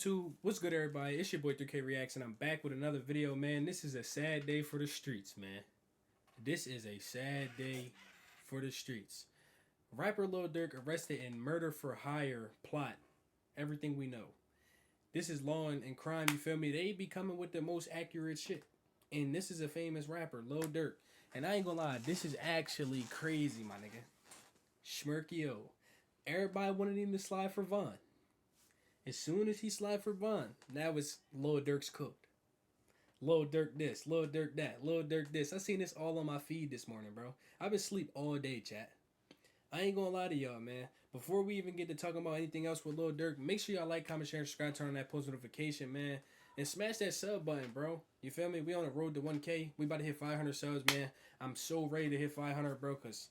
YouTube? What's good, everybody? It's your boy 3K Reacts, and I'm back with another video, man. This is a sad day for the streets, man. This is a sad day for the streets. Rapper Lil Durk arrested in murder for hire plot. Everything we know. This is law and crime, you feel me? They be coming with the most accurate shit. And this is a famous rapper, Lil Durk. And I ain't gonna lie, this is actually crazy, my nigga. Schmirkio. Everybody wanted him to slide for Von. As soon as he slide for Von, now it's Lil Durk's cooked. Lil Durk this, Lil Durk that, Lil Durk this. I seen this all on my feed this morning, bro. I've been asleep all day, chat. I ain't gonna lie to y'all, man. Before we even get to talking about anything else with Lil Durk, make sure y'all like, comment, share, and subscribe, turn on that post notification, man. And smash that sub button, bro. You feel me? We on the road to 1K. We about to hit 500 subs, man. I'm so ready to hit 500, bro, because,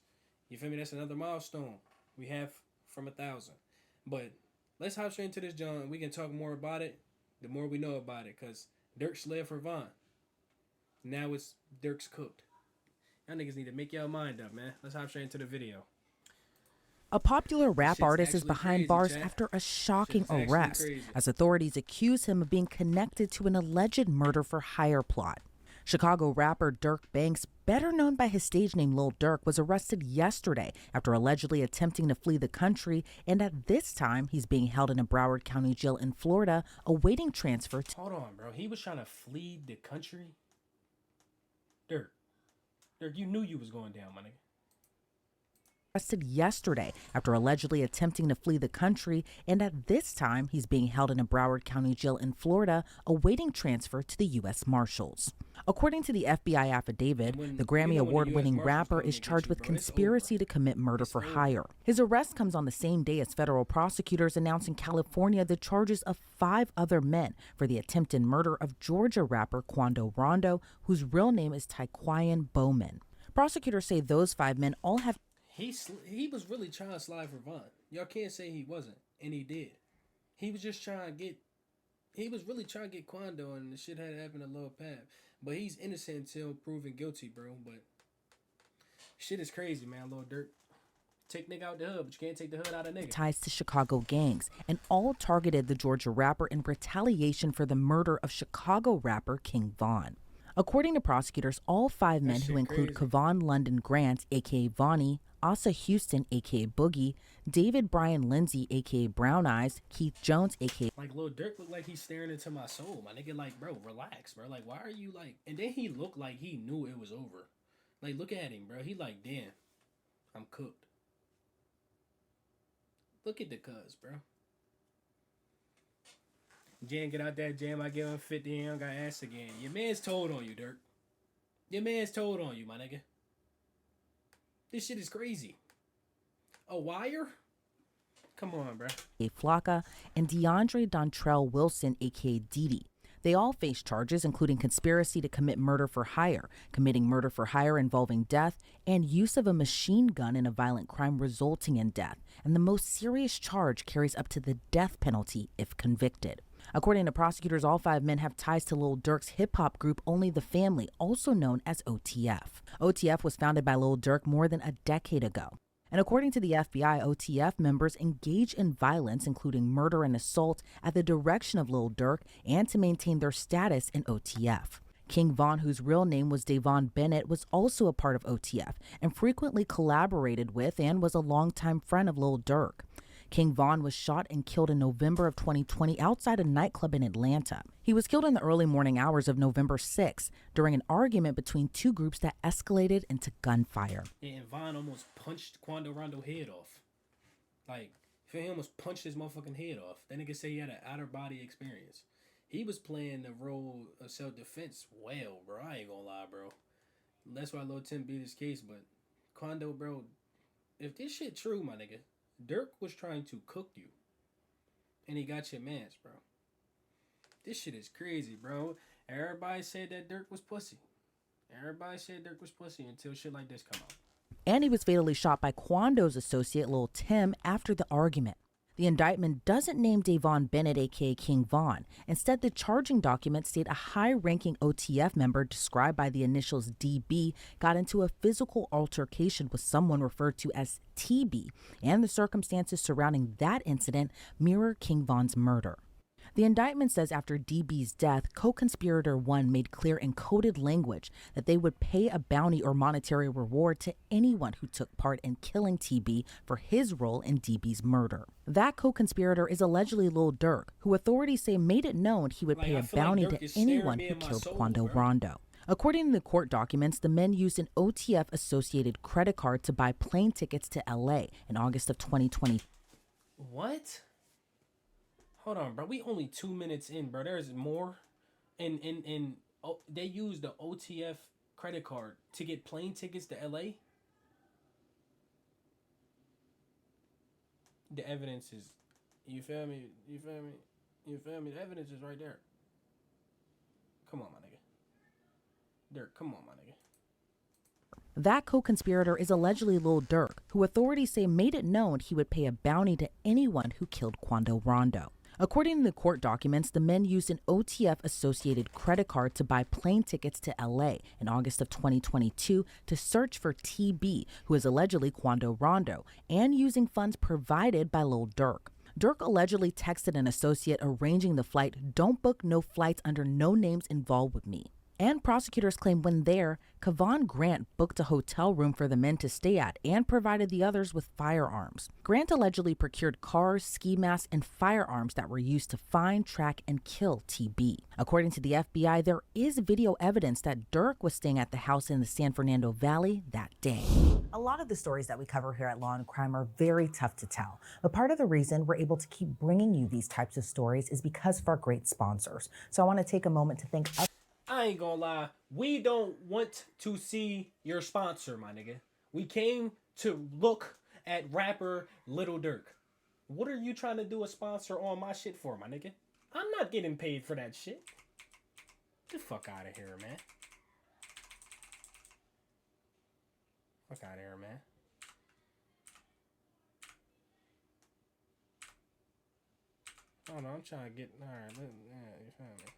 you feel me? That's another milestone we have from 1,000. But let's hop straight into this, John. We can talk more about it the more we know about it, because Durk slid for Von. Now it's Durk's cooked. Y'all niggas need to make y'all mind up, man. Let's hop straight into the video. A popular rap artist is behind bars after a shocking arrest, as authorities accuse him of being connected to an alleged murder for hire plot. Chicago rapper Durk Banks, better known by his stage name Lil Durk, was arrested yesterday after allegedly attempting to flee the country, and at this time he's being held in a Broward County jail in Florida, awaiting transfer to— Hold on, bro. He was trying to flee the country? Durk, you knew you was going down, my nigga. Arrested yesterday after allegedly attempting to flee the country, and at this time he's being held in a Broward County jail in Florida, awaiting transfer to the U.S. Marshals. According to the FBI affidavit, the Grammy Award-winning rapper is charged with conspiracy to commit murder for hire. His arrest comes on the same day as federal prosecutors announced in California the charges of 5 other men for the attempted murder of Georgia rapper Quando Rondo, whose real name is Taquayan Bowman. Prosecutors say those 5 men all have— He was really trying to slide for Von. Y'all can't say he wasn't, and he did. He was just trying to get. He was really trying to get Quando, and the shit had happened to Lil Pab. But he's innocent until proven guilty, bro. But shit is crazy, man. Lil Durk. Take nigga out the hood, but you can't take the hood out of nigga. Ties to Chicago gangs, and all targeted the Georgia rapper in retaliation for the murder of Chicago rapper King Von. According to prosecutors, all 5 men, who include Kevon London Grant, a.k.a. Vonnie, Asa Houston, a.k.a. Boogie, David Brian Lindsay, a.k.a. Brown Eyes, Keith Jones, a.k.a. Like, Lil Durk looked like he's staring into my soul, my nigga. Like, bro, relax, bro. Like, why are you like... And then he looked like he knew it was over. Like, look at him, bro. He like, damn, I'm cooked. Look at the cuz, bro. Jan, get out that jam. I give him 50 and I got ass again. Your man's told on you, Durk. Your man's told on you, my nigga. This shit is crazy. A wire? Come on, bro. Flocka, and DeAndre Dontrell Wilson, a.k.a. Didi. They all face charges including conspiracy to commit murder for hire, committing murder for hire involving death, and use of a machine gun in a violent crime resulting in death. And the most serious charge carries up to the death penalty if convicted. According to prosecutors, all 5 men have ties to Lil Durk's hip-hop group Only the Family, also known as OTF. OTF was founded by Lil Durk more than a decade ago. And according to the FBI, OTF members engage in violence, including murder and assault, at the direction of Lil Durk and to maintain their status in OTF. King Von, whose real name was Davon Bennett, was also a part of OTF and frequently collaborated with and was a longtime friend of Lil Durk. King Von was shot and killed in November of 2020 outside a nightclub in Atlanta. He was killed in the early morning hours of November 6th during an argument between 2 groups that escalated into gunfire. Yeah, and Von almost punched Quando Rondo's head off. Like, he almost punched his motherfucking head off. That nigga say he had an outer-body experience. He was playing the role of self-defense well, bro. I ain't gonna lie, bro. That's why Lil Tim beat his case, but Quando, bro, if this shit true, my nigga, Durk was trying to cook you. And he got your mans, bro. This shit is crazy, bro. Everybody said that Durk was pussy. Everybody said Durk was pussy until shit like this come out. And he was fatally shot by Quando's associate Lil Tim after the argument. The indictment doesn't name Davon Bennett, a.k.a. King Von. Instead, the charging documents state a high-ranking OTF member described by the initials DB got into a physical altercation with someone referred to as TB, and the circumstances surrounding that incident mirror King Von's murder. The indictment says after DB's death, co-conspirator 1 made clear in coded language that they would pay a bounty or monetary reward to anyone who took part in killing TB for his role in DB's murder. That co-conspirator is allegedly Lil Durk, who authorities say made it known he would pay a bounty to anyone who killed Quando Rondo. According to the court documents, the men used an OTF-associated credit card to buy plane tickets to LA in August of 2020. What? Hold on, bro. We only 2 minutes in, bro. There's more. And they used the OTF credit card to get plane tickets to LA. The evidence is, you feel me? You feel me? You feel me? The evidence is right there. Come on, my nigga. Durk, come on, my nigga. That co-conspirator is allegedly Lil Durk, who authorities say made it known he would pay a bounty to anyone who killed Quando Rondo. According to the court documents, the men used an OTF-associated credit card to buy plane tickets to LA in August of 2022 to search for TB, who is allegedly Quando Rondo, and using funds provided by Lil Durk. Durk allegedly texted an associate arranging the flight, "Don't book no flights under no names involved with me." And prosecutors claim when there, Kevon Grant booked a hotel room for the men to stay at and provided the others with firearms. Grant allegedly procured cars, ski masks, and firearms that were used to find, track, and kill TB. According to the FBI, there is video evidence that Durk was staying at the house in the San Fernando Valley that day. A lot of the stories that we cover here at Law and Crime are very tough to tell. But part of the reason we're able to keep bringing you these types of stories is because of our great sponsors. So I want to take a moment to thank I ain't gonna lie. We don't want to see your sponsor, my nigga. We came to look at rapper Lil Durk. What are you trying to do a sponsor on my shit for, my nigga? I'm not getting paid for that shit. Get the fuck out of here, man. Fuck out of here, man. Hold on, I'm trying to get... Alright, you feel me?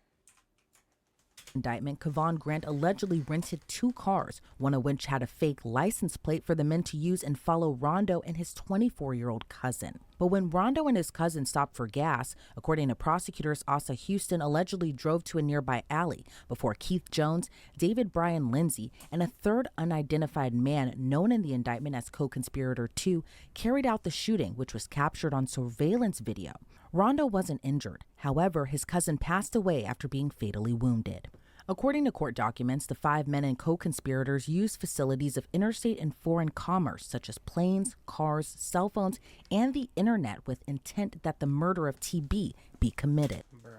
Indictment, Kevon Grant allegedly rented 2 cars, one of which had a fake license plate for the men to use and follow Rondo and his 24-year-old cousin. But when Rondo and his cousin stopped for gas, according to prosecutors, Asa Houston allegedly drove to a nearby alley before Keith Jones, David Brian Lindsay, and a third unidentified man known in the indictment as co-conspirator 2 carried out the shooting, which was captured on surveillance video. Rondo wasn't injured. However, his cousin passed away after being fatally wounded. According to court documents, the 5 men and co-conspirators used facilities of interstate and foreign commerce, such as planes, cars, cell phones, and the internet with intent that the murder of TB be committed. Bro,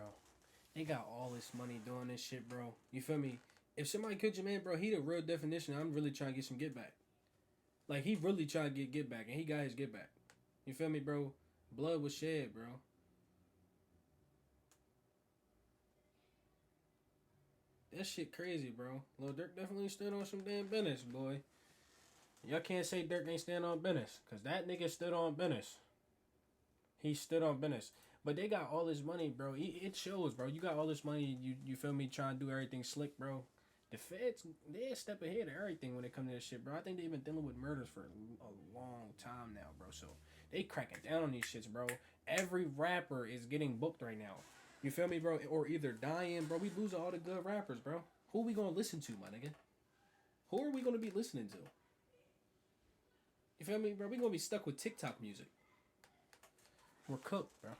they got all this money doing this shit, bro. You feel me? If somebody killed your man, bro, he the real definition. I'm really trying to get some get back. Like, he really trying to get back, and he got his get back. You feel me, bro? Blood was shed, bro. That shit crazy, bro. Lil Durk definitely stood on some damn business, boy. Y'all can't say Durk ain't stand on business, because that nigga stood on business. He stood on business. But they got all this money, bro. It shows, bro. You got all this money, you feel me, trying to do everything slick, bro. The feds, they a step ahead of everything when it comes to this shit, bro. I think they've been dealing with murders for a long time now, bro. So they cracking down on these shits, bro. Every rapper is getting booked right now. You feel me, bro? Or either dying, bro. We losing all the good rappers, bro. Who we gonna listen to, my nigga? Who are we gonna be listening to? You feel me, bro? We gonna be stuck with TikTok music. We're cooked, bro.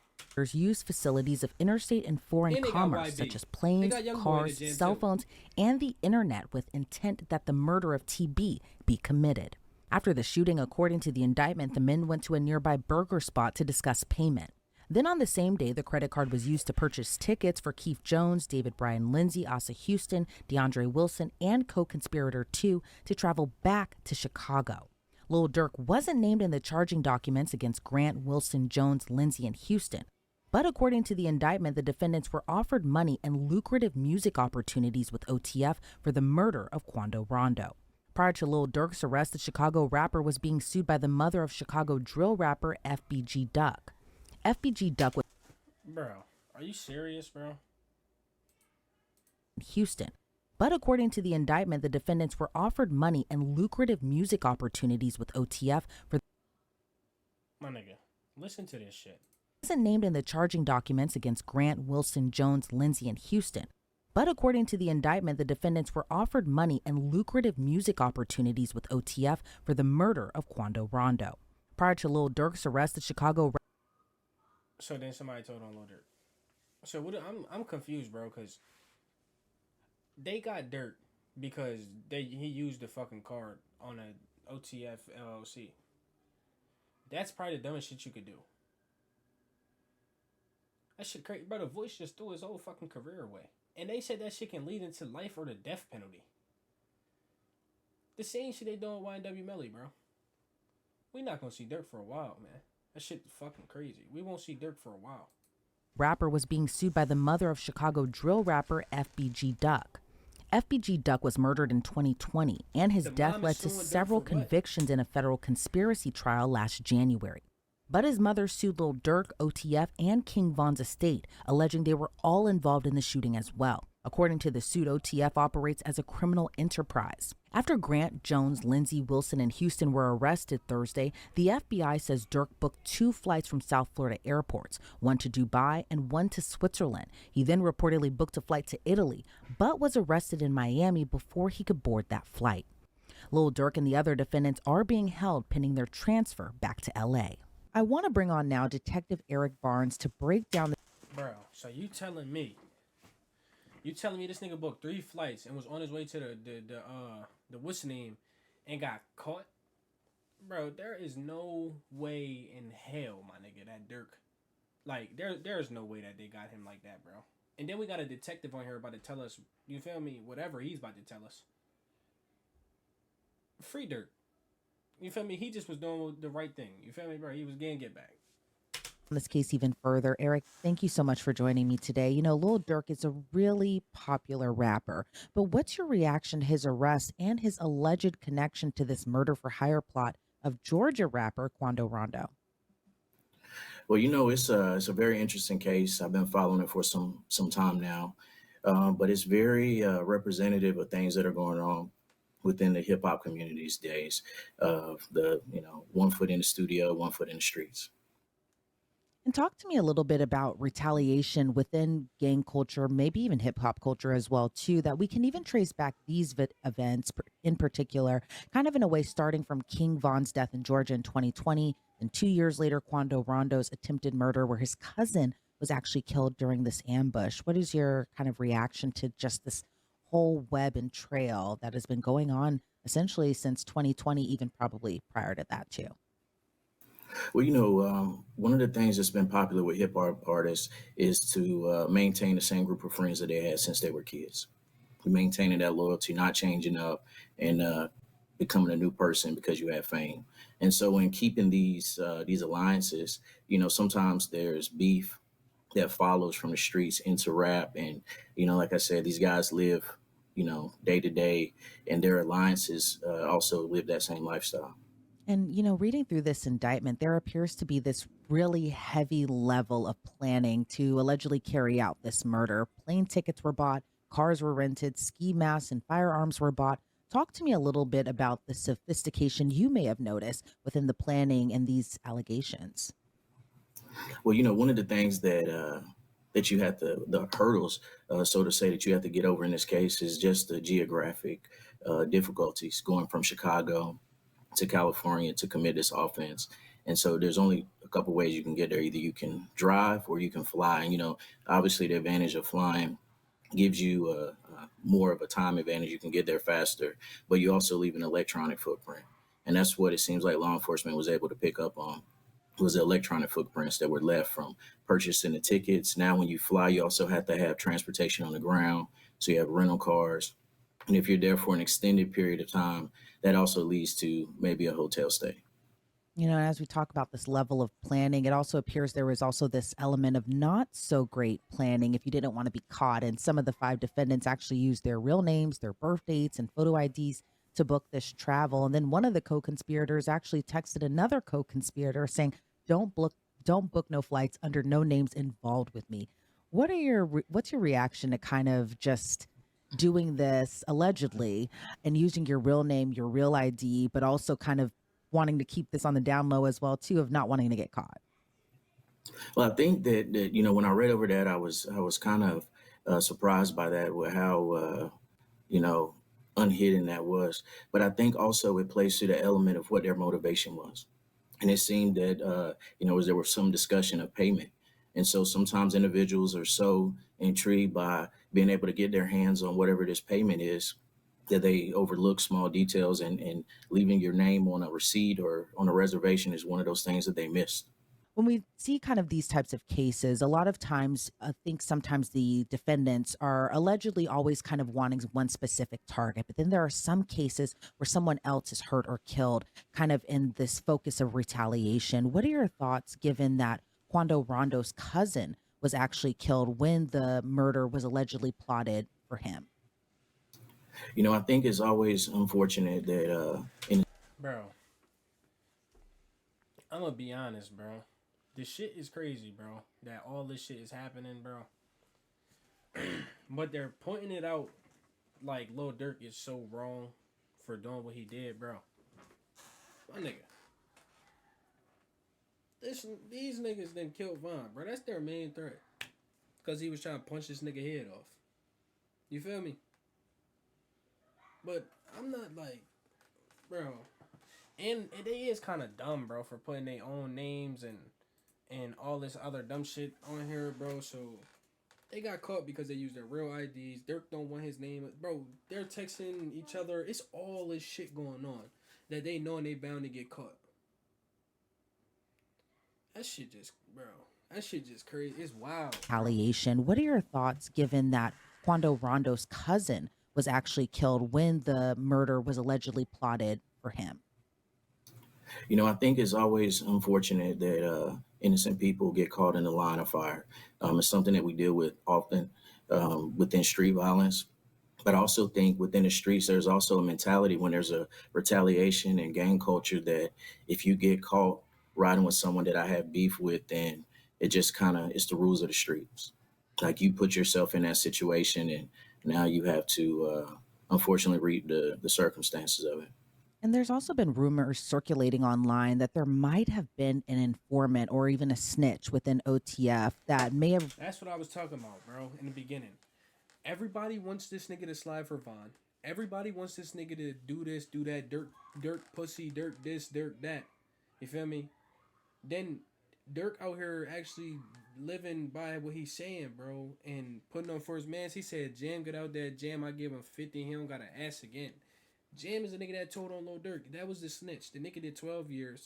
Use facilities of interstate and foreign commerce, such as planes, cars, cell phones, and the internet with intent that the murder of TB be committed. After the shooting, according to the indictment, the men went to a nearby burger spot to discuss payment. Then on the same day, the credit card was used to purchase tickets for Keith Jones, David Brian Lindsay, Asa Houston, DeAndre Wilson, and co-conspirator 2 to travel back to Chicago. Lil Durk wasn't named in the charging documents against Grant, Wilson, Jones, Lindsay, and Houston. But according to the indictment, the defendants were offered money and lucrative music opportunities with OTF for the murder of Quando Rondo. Prior to Lil Durk's arrest, the Chicago rapper was being sued by the mother of Chicago drill rapper FBG Duck. FBG Duck was... Bro, are you serious, bro? Houston. But according to the indictment, the defendants were offered money and lucrative music opportunities with OTF for... My nigga, listen to this shit. Wasn't named in the charging documents against Grant, Wilson, Jones, Lindsay, and Houston. But according to the indictment, the defendants were offered money and lucrative music opportunities with OTF for the murder of Quando Rondo. Prior to Lil Durk's arrest, the Chicago. So then somebody told on Lil Durk. So what? I'm confused, bro, because they got Durk because he used the fucking card on a OTF LLC. That's probably the dumbest shit you could do. That shit crazy, bro. The Voice just threw his whole fucking career away, and they said that shit can lead into life or the death penalty. The same shit they doing with YNW Melly, bro. We not gonna see Durk for a while, man. That shit fucking crazy. We won't see Durk for a while. Rapper was being sued by the mother of Chicago drill rapper FBG Duck. FBG Duck was murdered in 2020, and his death led to several convictions in a federal conspiracy trial last January. But his mother sued Lil Durk, OTF, and King Von's estate, alleging they were all involved in the shooting as well. According to the suit, OTF operates as a criminal enterprise. After Grant, Jones, Lindsay, Wilson, and Houston were arrested Thursday, the FBI says Durk booked 2 flights from South Florida airports, one to Dubai and one to Switzerland. He then reportedly booked a flight to Italy, but was arrested in Miami before he could board that flight. Lil Durk and the other defendants are being held pending their transfer back to LA. I want to bring on now Detective Eric Barnes to break down the... Bro, so you telling me this nigga booked 3 flights and was on his way to the what's the name and got caught? Bro, there is no way in hell, my nigga, that Durk. Like, there's no way that they got him like that, bro. And then we got a detective on here about to tell us, you feel me, whatever he's about to tell us. Free Durk. You feel me? He just was doing the right thing. You feel me, bro? He was getting get back. This case even further. Eric, thank you so much for joining me today. You know, Lil Durk is a really popular rapper, but what's your reaction to his arrest and his alleged connection to this murder for hire plot of Georgia rapper Quando Rondo? Well, you know, it's a very interesting case. I've been following it for some time now, but it's very representative of things that are going on within the hip hop community these days. One foot in the studio, one foot in the streets. And talk to me a little bit about retaliation within gang culture, maybe even hip hop culture as well, too, that we can even trace back these events in particular, kind of in a way, starting from King Von's death in Georgia in 2020, and 2 years later, Quando Rondo's attempted murder, where his cousin was actually killed during this ambush. What is your kind of reaction to just this whole web and trail that has been going on essentially since 2020, even probably prior to that, too? Well, you know, one of the things that's been popular with hip hop artists is to maintain the same group of friends that they had since they were kids. Maintaining that loyalty, not changing up and becoming a new person because you have fame. And so in keeping these alliances, you know, sometimes there's beef that follows from the streets into rap. And, you know, like I said, these guys live, you know, day to day, and their alliances also live that same lifestyle. And, you know, reading through this indictment, there appears to be this really heavy level of planning to allegedly carry out this murder. Plane tickets were bought, cars were rented, ski masks and firearms were bought. Talk to me a little bit about the sophistication you may have noticed within the planning and these allegations. Well, you know, one of the things that you have to, the hurdles, so to say, that you have to get over in this case is just the geographic difficulties going from Chicago to California to commit this offense. And so there's only a couple ways you can get there. Either you can drive or you can fly. And, you know, obviously the advantage of flying gives you more of a time advantage. You can get there faster, but you also leave an electronic footprint. And that's what it seems like law enforcement was able to pick up on, was the electronic footprints that were left from purchasing the tickets. Now, when you fly, you also have to have transportation on the ground. So you have rental cars. And if you're there for an extended period of time, that also leads to maybe a hotel stay. You know, as we talk about this level of planning, it also appears there was also this element of not so great planning if you didn't want to be caught. And some of the 5 defendants actually used their real names, their birth dates, and photo IDs to book this travel. And then one of the co-conspirators actually texted another co-conspirator saying, don't book no flights under no names involved with me. What's your reaction to kind of just doing this allegedly and using your real name, your real ID, but also kind of wanting to keep this on the down low as well, too, of not wanting to get caught? Well, I think that when I read over that, I was kind of surprised by that, with how you know unhidden that was. But I think also it plays to the element of what their motivation was. And it seemed that as there was some discussion of payment, and so sometimes individuals are so intrigued by being able to get their hands on whatever this payment is, that they overlook small details, and leaving your name on a receipt or on a reservation is one of those things that they missed. When we see kind of these types of cases, a lot of times, I think sometimes the defendants are allegedly always kind of wanting one specific target. But then there are some cases where someone else is hurt or killed, kind of in this focus of retaliation. What are your thoughts given that Quando Rondo's cousin was actually killed when the murder was allegedly plotted for him? I think it's always unfortunate that in Bro, I'm gonna be honest, bro. This shit is crazy, bro. That all this shit is happening, bro. But they're pointing it out like Lil Durk is so wrong for doing what he did, bro. My nigga. These niggas then killed Von, bro. That's their main threat. Cause he was trying to punch this nigga head off. You feel me? But I'm not like, bro. And it is kind of dumb, bro, for putting their own names and all this other dumb shit on here, bro. So they got caught because they used their real IDs. Dirk don't want his name, bro. They're texting each other. It's all this shit going on that they know and they bound to get caught. That shit just, bro. That shit just crazy. It's wild. Retaliation. What are your thoughts given that Quando Rondo's cousin was actually killed when the murder was allegedly plotted for him? I think it's always unfortunate that innocent people get caught in the line of fire. It's something that we deal with often within street violence. But I also think within the streets, there's also a mentality when there's a retaliation and gang culture, that if you get caught riding with someone that I have beef with, then it just kind of, it's the rules of the streets. Like, you put yourself in that situation, and now you have to unfortunately reap the circumstances of it. And there's also been rumors circulating online that there might have been an informant or even a snitch within OTF that may have. That's what I was talking about, bro, in the beginning. Everybody wants this nigga to slide for Von. Everybody wants this nigga to do this, do that, dirt pussy, dirt this, dirt that. You feel me? Then Dirk out here actually living by what he's saying, bro, and putting on for his mans. He said, Jam, get out there, Jam, I give him 50, he don't got to ask again. Jam is the nigga that told on Lil Durk. That was the snitch. The nigga did 12 years.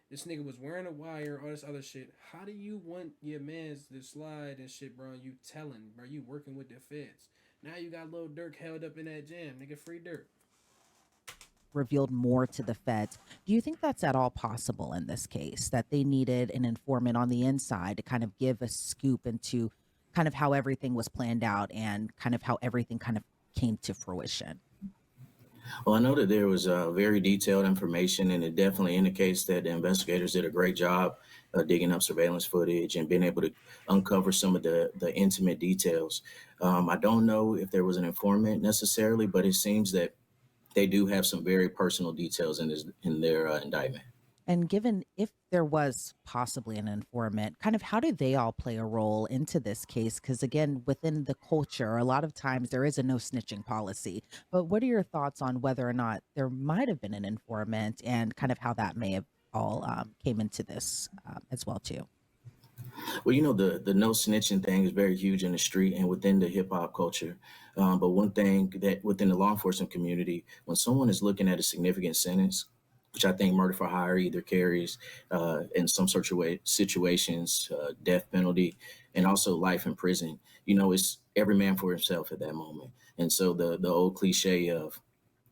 This nigga was wearing a wire, all this other shit. How do you want your mans to slide and shit, bro? You telling, bro, you working with the feds. Now you got Lil Durk held up in that jam. Nigga, free Durk. Revealed more to the feds. Do you think that's at all possible in this case, that they needed an informant on the inside to kind of give a scoop into kind of how everything was planned out and kind of how everything kind of came to fruition? Well, I know that there was very detailed information, and it definitely indicates that the investigators did a great job digging up surveillance footage and being able to uncover some of the intimate details. I don't know if there was an informant necessarily, but it seems that they do have some very personal details in their indictment. And given if there was possibly an informant, kind of how do they all play a role into this case? Because again, within the culture, a lot of times there is a no snitching policy. But what are your thoughts on whether or not there might have been an informant and kind of how that may have all came into this as well too? Well, the no snitching thing is very huge in the street and within the hip hop culture. But one thing that within the law enforcement community, when someone is looking at a significant sentence, which I think murder for hire either carries in some sort of situations, death penalty, and also life in prison, it's every man for himself at that moment. And so the old cliche of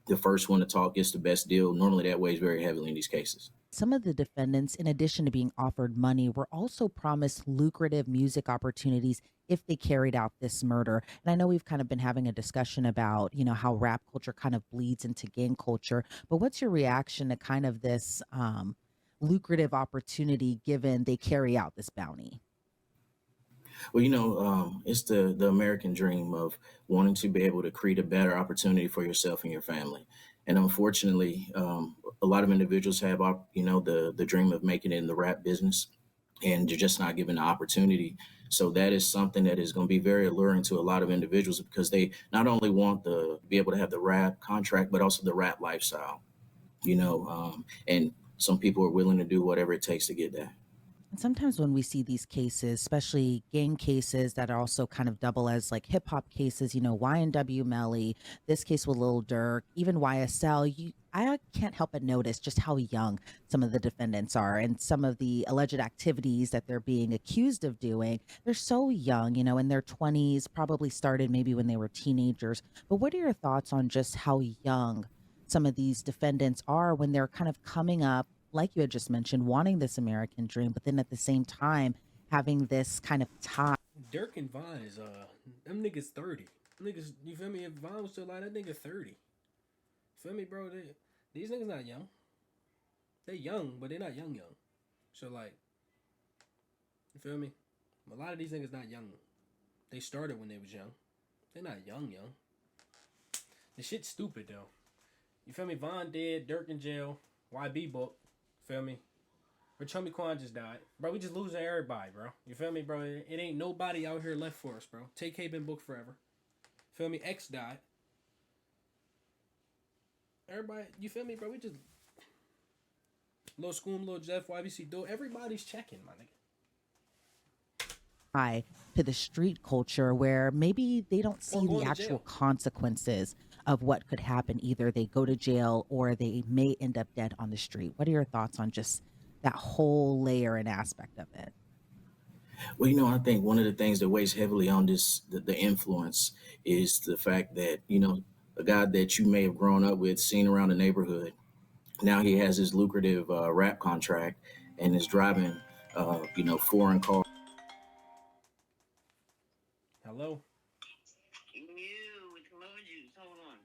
the first one to talk gets the best deal, normally that weighs very heavily in these cases. Some of the defendants, in addition to being offered money, were also promised lucrative music opportunities if they carried out this murder. And I know we've kind of been having a discussion about, how rap culture kind of bleeds into gang culture. But what's your reaction to kind of this lucrative opportunity given they carry out this bounty? Well, it's the American dream of wanting to be able to create a better opportunity for yourself and your family. And unfortunately, a lot of individuals have, the dream of making it in the rap business. and you're just not given the opportunity. So that is something that is going to be very alluring to a lot of individuals because they not only want to be able to have the rap contract, but also the rap lifestyle, and some people are willing to do whatever it takes to get that. And sometimes when we see these cases, especially gang cases that are also kind of double as like hip hop cases, YNW Melly, this case with Lil Durk, even YSL, I can't help but notice just how young some of the defendants are and some of the alleged activities that they're being accused of doing. They're so young, in their 20s, probably started maybe when they were teenagers. But what are your thoughts on just how young some of these defendants are when they're kind of coming up, like you had just mentioned, wanting this American dream, but then at the same time having this kind of tie? Dirk and Vine is them niggas 30. Them niggas, you feel me? If Vine was still alive, that nigga 30. Feel me, bro? These niggas not young. They young, but they not young. So like, you feel me? A lot of these niggas not young. They started when they was young. They're not young. The shit's stupid though. You feel me? Von dead, Dirk in jail, YB book. Feel me? Rich Homie Quan just died. Bro, we just losing everybody, bro. You feel me, bro? It ain't nobody out here left for us, bro. TK been booked forever. Feel me? X died. Everybody, you feel me, bro? We just Lil Scoom, Lil Jeff, YBC Do. Everybody's checking, my nigga. Tie to the street culture where maybe they don't see going the to actual jail. consequences of what could happen. Either they go to jail or they may end up dead on the street. What are your thoughts on just that whole layer and aspect of it? Well, I think one of the things that weighs heavily on the influence is the fact that, a guy that you may have grown up with, seen around the neighborhood, now he has his lucrative rap contract and is driving, foreign cars. Hello? You with emojis. Hold on.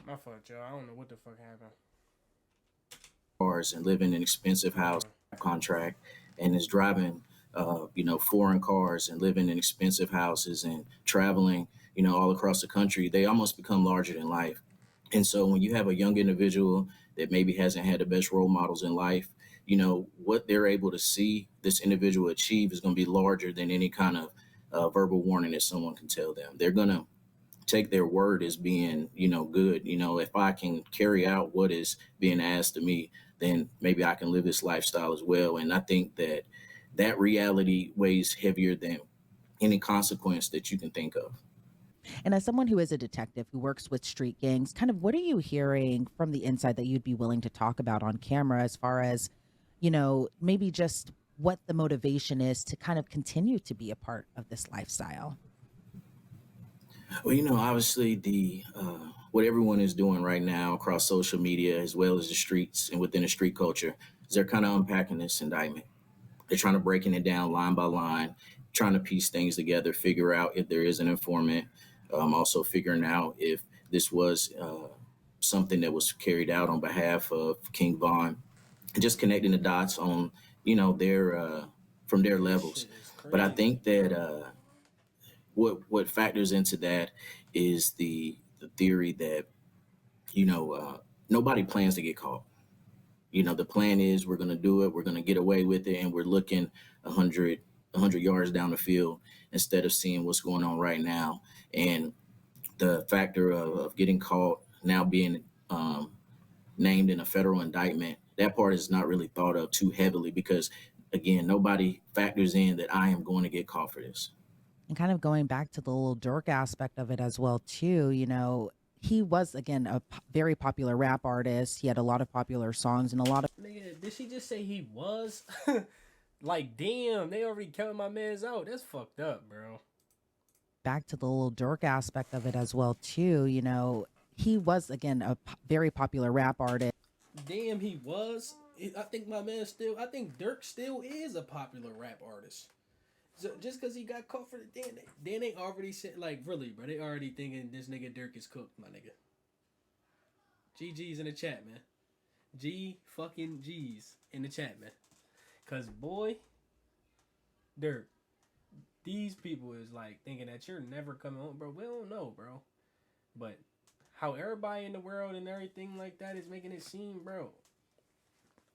My fault, y'all. I don't know what the fuck happened. Cars and live in an expensive house contract and is driving foreign cars and living in expensive houses and traveling all across the country. They almost become larger than life. And so when you have a young individual that maybe hasn't had the best role models in life, what they're able to see this individual achieve is going to be larger than any kind of verbal warning that someone can tell them. They're going to take their word as being, good. If I can carry out what is being asked of me, then maybe I can live this lifestyle as well. And I think that that reality weighs heavier than any consequence that you can think of. And as someone who is a detective who works with street gangs, kind of what are you hearing from the inside that you'd be willing to talk about on camera as far as, maybe just what the motivation is to kind of continue to be a part of this lifestyle? Well, obviously the what everyone is doing right now across social media as well as the streets and within the street culture is they're kind of unpacking this indictment. They're trying to breaking it down line by line, trying to piece things together, figure out if there is an informant, also figuring out if this was something that was carried out on behalf of King Von, and just connecting the dots on, their from their levels. Shit is But I crazy. think that what factors into that is the theory that nobody plans to get caught. The plan is we're going to do it, we're going to get away with it, and we're looking 100 yards down the field instead of seeing what's going on right now. And the factor of getting caught now being named in a federal indictment, that part is not really thought of too heavily because, again, nobody factors in that I am going to get caught for this. And kind of going back to the Lil Durk aspect of it as well, too, he was, again, a very popular rap artist. He had a lot of popular songs and a lot of Nigga, did she just say he was? Like, damn, they already counted my mans out. That's fucked up, bro. back to the Lil Durk aspect of it as well, too. he was, again, a very popular rap artist. Damn, he was. I think my man still. I think Dirk still is a popular rap artist. So just because he got caught for the then they already said, like, really, bro, they already thinking this nigga Dirk is cooked, my nigga. GG's in the chat, man. G fucking G's in the chat, man. Cause boy, Dirk, these people is like thinking that you're never coming home, bro. We don't know, bro. But how everybody in the world and everything like that is making it seem, bro,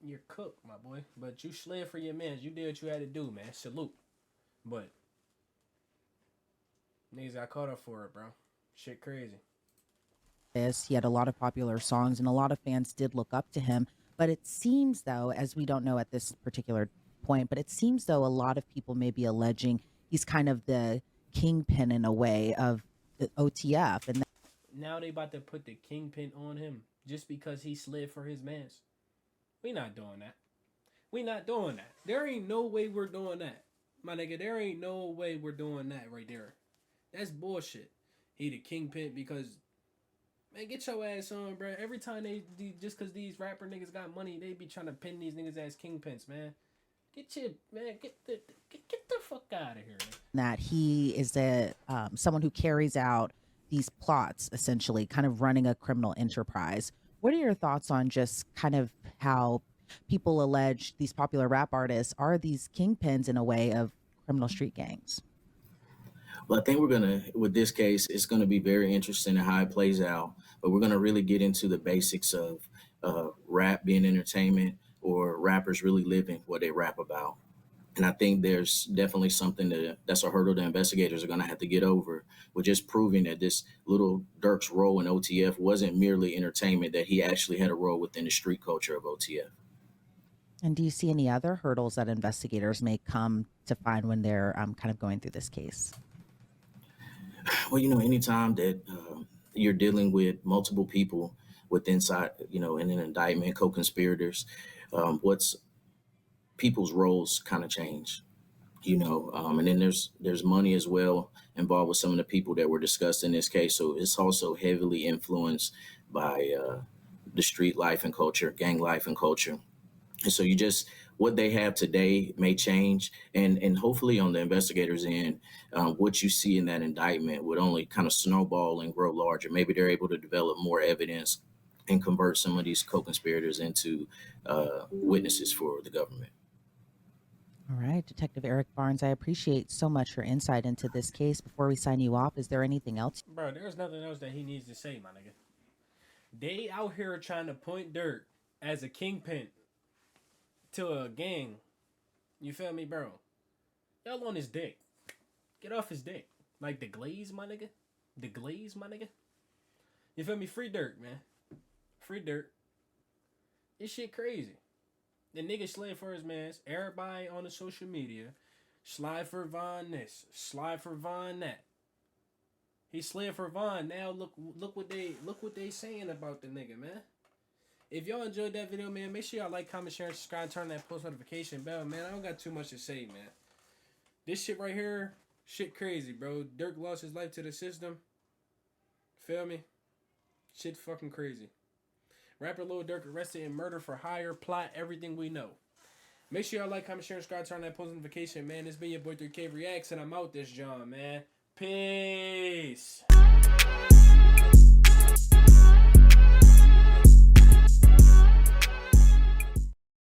you're cooked, my boy. But you slid for your mans. You did what you had to do, man. Salute. But niggas got caught up for it, bro. Shit crazy. He had a lot of popular songs, and a lot of fans did look up to him. But it seems, though, as we don't know at this particular point, but it seems, though, a lot of people may be alleging he's kind of the kingpin in a way of the OTF. And now they about to put the kingpin on him just because he slid for his mans. We not doing that. We not doing that. There ain't no way we're doing that. My nigga, there ain't no way we're doing that right there. That's bullshit. He the kingpin because, man, get your ass on, bro. Every time they just because these rapper niggas got money, they be trying to pin these niggas as kingpins, man. Get the fuck out of here, man. that he is a someone who carries out these plots, essentially, kind of running a criminal enterprise. What are your thoughts on just kind of how people allege these popular rap artists are these kingpins in a way of criminal street gangs? Well, I think with this case, it's gonna be very interesting in how it plays out. But we're gonna really get into the basics of rap being entertainment or rappers really living what they rap about. And I think there's definitely something that's a hurdle the investigators are gonna have to get over, with just proving that this Lil Durk's role in OTF wasn't merely entertainment; that he actually had a role within the street culture of OTF. And do you see any other hurdles that investigators may come to find when they're kind of going through this case? Well, anytime that you're dealing with multiple people with inside, in an indictment, co-conspirators, what's people's roles kind of change, and then there's money as well involved with some of the people that were discussed in this case. So it's also heavily influenced by the street life and culture, gang life and culture. And so what they have today may change, and hopefully on the investigators' end, what you see in that indictment would only kind of snowball and grow larger. Maybe they're able to develop more evidence and convert some of these co-conspirators into witnesses for the government. All right, Detective Eric Barnes, I appreciate so much your insight into this case. Before we sign you off, is there anything else? Bro, there's nothing else that he needs to say, my nigga. They out here trying to point Dirk as a kingpin to a gang. You feel me, bro? Y'all on his dick. Get off his dick. Like the glaze, my nigga. The glaze, my nigga. You feel me? Free Dirk, man. Free Dirk. This shit crazy. The nigga slid for his mans. Everybody on the social media. Slide for Von this. Slide for Von that. He slid for Von. Now look what they saying about the nigga, man. If y'all enjoyed that video, man, make sure y'all like, comment, share, and subscribe, turn that post notification bell, man. I don't got too much to say, man. This shit right here, shit crazy, bro. Dirk lost his life to the system. Feel me? Shit fucking crazy. Rapper Lil Durk arrested in murder for hire, plot, everything we know. Make sure y'all like, comment, share, and subscribe, turn that post notification, man. This been your boy 3K Reacts, and I'm out this John, man. Peace.